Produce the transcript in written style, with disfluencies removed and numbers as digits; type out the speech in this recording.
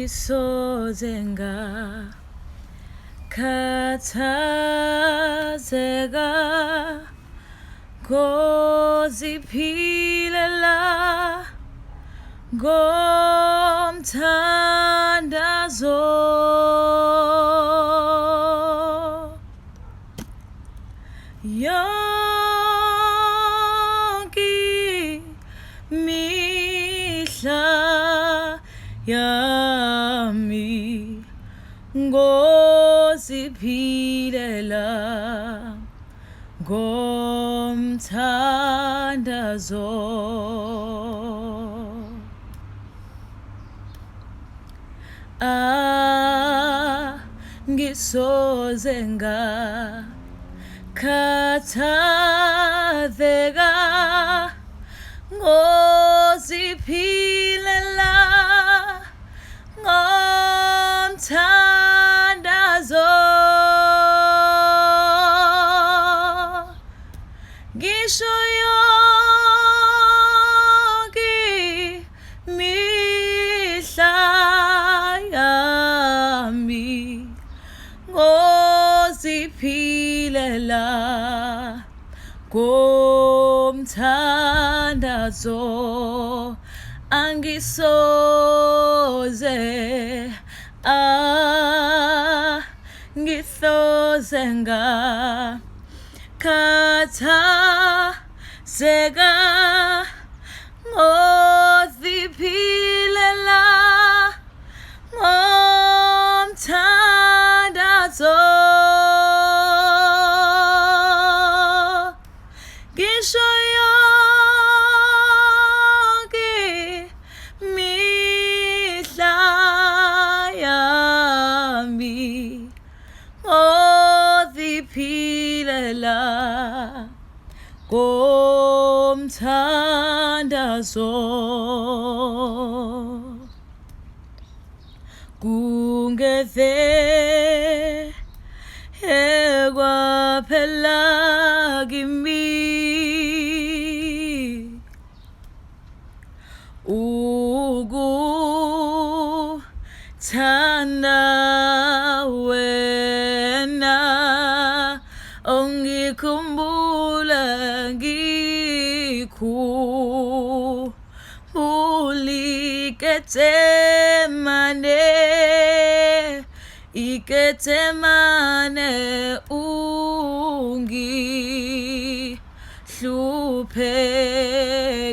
Angisoze ngakhathazeka ngoziphilela ngomthandazo Yonki'mihla yamie ngoziphilela ngomthandazo Angisoze ngakhathazeka ngoziphilela ngomthandazo ngisho Yonki'mihla yamie ngoziphilela ngomthandazo Angisoze ngakhathazeka ngoziphilela ngomthandazo ngisho Yonki'mihla yamie ngoziphilela ngomthandazo kungeve kwaphela kimi ukuthanda wena ongikhumbula Ikethemane ungihluphekile